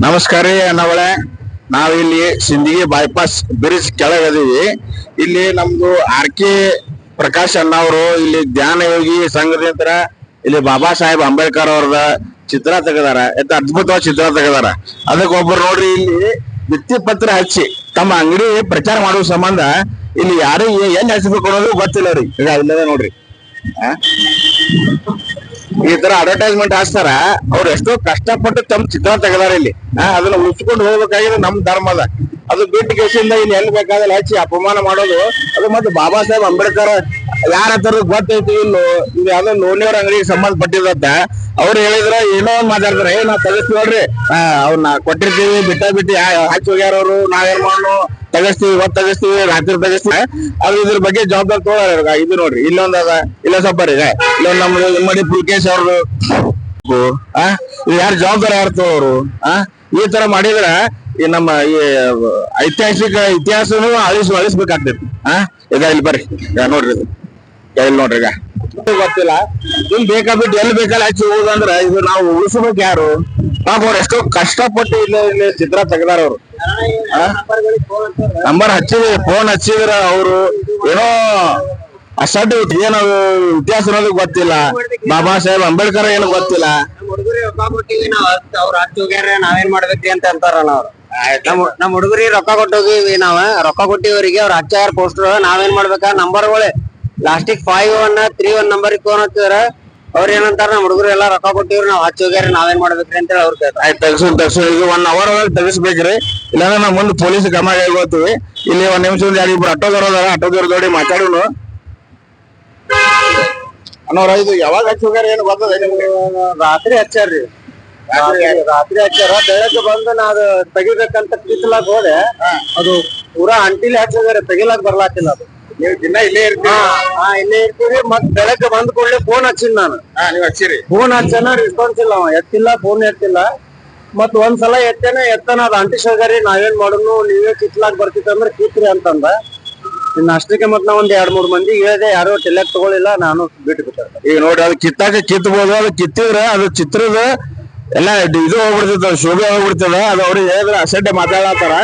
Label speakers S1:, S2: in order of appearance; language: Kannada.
S1: ನಮಸ್ಕಾರ ರೀ ಅಣ್ಣವಳೆ. ನಾವಿಲ್ಲಿ ಸಿಂದಗಿ ಬೈಪಾಸ್ ಬ್ರಿಡ್ಜ್ ಕೆಳಗದೀವಿ. ಇಲ್ಲಿ ನಮ್ದು ಆರ್.ಕೆ. ಪ್ರಕಾಶ್ ಅಣ್ಣವರು ಇಲ್ಲಿ ಧ್ಯಾನ ಯೋಗಿ ಸಂಘದಿಂದ ಇಲ್ಲಿ ಬಾಬಾ ಸಾಹೇಬ್ ಅಂಬೇಡ್ಕರ್ ಅವ್ರದ ಚಿತ್ರ ತೆಗೆದಾರ. ಅದ್ಭುತವಾದ ಚಿತ್ರ ತೆಗೆದಾರ. ಅದಕ್ಕೆ ಒಬ್ಬರು ನೋಡ್ರಿ ಇಲ್ಲಿ ಭಿತ್ತಿ ಪತ್ರ ಹಚ್ಚಿ ತಮ್ಮ ಅಂಗಡಿ ಪ್ರಚಾರ ಮಾಡುವ ಸಂಬಂಧ ಇಲ್ಲಿ ಯಾರು ಎಲ್ಲಿ ಹಚ್ಚಬೇಕು ಅನ್ನೋದು ಗೊತ್ತಿಲ್ಲ ರೀ. ಈಗ ಇಲ್ಲದ ನೋಡ್ರಿ, ಈ ತರ ಅಡ್ವರ್ಟೈಸ್ಮೆಂಟ್ ಹಾಕ್ತಾರ. ಅವ್ರು ಎಷ್ಟೋ ಕಷ್ಟಪಟ್ಟು ತಮ್ಮ ಚಿತ್ರ ತೆಗೆದಾರ ಇಲ್ಲಿ. ಅದನ್ನ ಉಳಿಸ್ಕೊಂಡು ಹೋಗ್ಬೇಕಾಗಿದ್ರೆ ನಮ್ ಧರ್ಮದ. ಅದು ಬಿಟ್ಟು ಕೇಸಿಂದ ಇಲ್ಲಿ ಎಲ್ಲಿ ಬೇಕಾದ್ರೆ ಹಚ್ಚಿ ಅಪಮಾನ ಮಾಡೋದು ಅದು. ಮತ್ತೆ ಬಾಬಾ ಸಾಹೇಬ್ ಅಂಬೇಡ್ಕರ್ ಯಾರ ಹತ್ರ ಗೊತ್ತೈತಿ ಇಲ್ಲೋ, ಇದು ಯಾವ್ದೋ ಲೋನಿಯವ್ರ ಅಂಗಡಿಗೆ ಸಂಬಂಧಪಟ್ಟಿದಂತ ಅವ್ರು ಹೇಳಿದ್ರ ಏನೋ ಒಂದ್ ಮಾತಾಡ್ತಾರ. ನಾವ್ ತೆಗಿಸ್ತೀವಿ ನೋಡ್ರಿ, ಅವ್ರನ್ನ ಕೊಟ್ಟಿರ್ತೀವಿ, ಬಿಟ್ಟಿ ಹಚ್ಚಿ ಹೋಗ್ಯಾರ ಅವ್ರು. ನಾವೇನ್ ಮಾಡೋಣ, ತೆಗಿಸ್ತೀವಿ, ಇವತ್ತು ತೆಗಿಸ್ತೀವಿ, ರಾತ್ರಿ ತೆಗಿಸ್ತೀವಿ. ಅದು ಇದ್ರ ಬಗ್ಗೆ ಜವಾಬ್ದಾರಿ ತಗೊಳ್ಳ. ಇದು ನೋಡ್ರಿ ಇಲ್ಲೊಂದ್ ಅದ, ಇಲ್ಲ ಸ್ವಲ್ಪ ರೀ ಇಲ್ಲೊಂದ್ ನಮ್ದು ಇಮ್ಮಡಿ ಪುಲ್ಕೇಶ್ ಅವ್ರದ್ದು ಯಾರು ಜವಾಬ್ದಾರಿ ಯಾರು ತಗೋರು. ಈ ತರ ಮಾಡಿದ್ರ ಈ ನಮ್ಮ ಈ ಐತಿಹಾಸಿಕ ಇತಿಹಾಸನು ಅಳಿಸ್ಬೇಕಾಗ್ತೈತಿ. ಈಗ ಇಲ್ಲಿ ಬರ್ರಿ, ನೋಡ್ರಿ ಇಲ್ಲಿ ನೋಡ್ರಿ. ಈಗ ಗೊತ್ತಿಲ್ಲ, ಇಲ್ಲಿ ಬೇಕಾಬಿಟ್ಟು ಎಲ್ಲಿ ಬೇಕಲ್ಲ ಹಚ್ಚಿ ಹೋಗುದಂದ್ರ ಇದು ನಾವು ಉಳಿಸ್ಬೇಕು ಯಾರು? ಪಾಪ ಅವ್ರು ಎಷ್ಟೋ ಕಷ್ಟಪಟ್ಟು ಇಲ್ಲಿ ಚಿತ್ರ ತೆಗ್ದಾರ ಅವ್ರು. ನಂಬರ್ ಹಚ್ಚಿದ್ರಿ, ಫೋನ್ ಹಚ್ಚಿದ್ರ ಅವ್ರು ಏನೋ ಅಸಡ್ಡ ಏನು ಇತಿಹಾಸ ಅನ್ನೋದು ಗೊತ್ತಿಲ್ಲ. ಬಾಬಾ ಸಾಹೇಬ್ ಅಂಬೇಡ್ಕರ್ ಏನು ಗೊತ್ತಿಲ್ಲ.
S2: ಹುಡುಗರಿ ರೊಕ್ಕ ಕೊಟ್ಟಿವಿ ನಾವ್, ಅವ್ರ ಹಚ್ಚ ಹೋಗ್ಯಾರ ನಾವೇನ್ ಮಾಡ್ಬೇಕ್ರಿ ಅಂತ ಅಂತಾರಲ್ಲ ಅವ್ರು. ನಮ್ ಹುಡುಗರಿ ರೊಕ್ಕ ಕೊಟ್ಟೋಗಿವಿ, ನಾವ್ ರೊಕ್ಕ ಕೊಟ್ಟಿವ್ರಿಗೆ ಅವ್ರ ಹಚ್ಚಾರ ಪೋಸ್ಟರ್. ನಾವೇನ್ ಮಾಡ್ಬೇಕ, ನಂಬರ್ಗಳೇ ಲಾಸ್ಟಿಕ್ 51 31 ನಂಬರ್ ಫೋನ್ ಹಚ್ಚಿದ್ರ ಅವ್ರ ಏನಂತಾರ, ನಮ್ ಹುಡುಗರು ಎಲ್ಲಾ ರೊಕ್ಕ ಕೊಟ್ಟಿವ್ರಿ ನಾವ್ ಹಚ್ಚ ಹೋಗ್ಯಾರ ನಾವೇನ್ ಮಾಡ್ಬೇಕ್ರಿ ಅಂತ ಹೇಳಿ ಅವ್ರ
S1: ಆಯ್ತು ತೆಗ್ಸು. ಈಗ 1 hour ತೆಗಿಸ್ಬೇಕ್ರಿ. ಇಲ್ಲಾಂದ್ರೆ ನಾವ್ ಮುಂದೆ ಪೊಲೀಸ್ ಕ್ರಮ ಕೈಗೊಳ್ತೀವಿ. ಇಲ್ಲಿ 1 ನಿಮಿಷ ಇಬ್ರು ಆಟೋದವ್ರು ಅದಾರ, ಆಟೋದವ್ರ ಜೋಡಿ ಮಾತಾಡೋನು. ಅನ್ನೋರ ಇದು ಯಾವಾಗ ಹಚ್ಚಿ ಹೋಗ್ಯಾರ ಏನು ಗೊತ್ತದ?
S2: ರಾತ್ರಿ ಹಚ್ಚಾರ್ರಿ, ರಾತ್ರಿ ಹಚ್ಚಾರ. ಬೆಳಗ್ಗೆ ಬಂದು ನಾ ಅದು ತೆಗಿಬೇಕಂತ ಕಿತ್ಲಾಕ್ ಹೋದೆ, ಅದು ಪೂರಾ ಅಂಟಿಲಿ ಹಚ್ಚಿದಾರೆ, ತೆಗಿಲಾಕ್ ಬರ್ಲಾತಿಲ್ಲ ಅದು.
S1: ನೀವು ದಿನ ಇಲ್ಲೇ ಇರ್ತೀವಿ?
S2: ಇಲ್ಲೇ ಇರ್ತೀವಿ. ಮತ್ ಬೆಳಗ್ಗೆ ಬಂದ್ ಕೂಡಲೇ ಫೋನ್ ಹಚ್ಚಿನ್ ನಾನು.
S1: ನೀವ್ ಹಚ್ಚಿರಿ?
S2: ಫೋನ್ ಹಚ್ಚನ ರೆಸ್ಪಾನ್ಸ್ ಇಲ್ಲ, ಅವ ಎತ್ತಿಲ್ಲ, ಫೋನ್ ಎತ್ತಿಲ್ಲ. ಮತ್ ಒಂದ್ಸಲ ಎತ್ತನ ಅದ್ ಅಂಟಿಸ್ ಹೋಗ್ಯಾರಿ, ನಾವೇನ್ ಮಾಡೋನು, ನೀವೇ ಕಿತ್ಲಾಕ್ ಬರ್ತಿತ್ತಂದ್ರ ಕಿತ್ರಿ ಅಂತಂದ. ಇನ್ನು ಅಷ್ಟಕ್ಕೆ ಮತ್ ನಾವ್ ಒಂದ್ 2-3 ಮಂದಿ ಹೇಳಿದೆ, ಯಾರು ಟೆಲೆಕ್ ತಗೊಳಿಲ್ಲ, ನಾನು ಬಿಟ್ಟು ಬಿಟ್ಟ.
S1: ಈಗ ನೋಡಿ ಅದು ಕಿತ್ಬೋದು. ಅದು ಕಿತ್ತಿದ್ರ ಅದು ಚಿತ್ರದ ಎಲ್ಲ ಇದು ಹೋಗ್ಬಿಡ್ತದ, ಶೋಭೆ ಹೋಗ್ಬಿಡ್ತದ. ಅದು ಅವ್ರಿಗೆ ಹೇಳಿದ್ರೆ ಅಸಡ್ಡೆ ಮಾತಾಡತ್ತಾರ.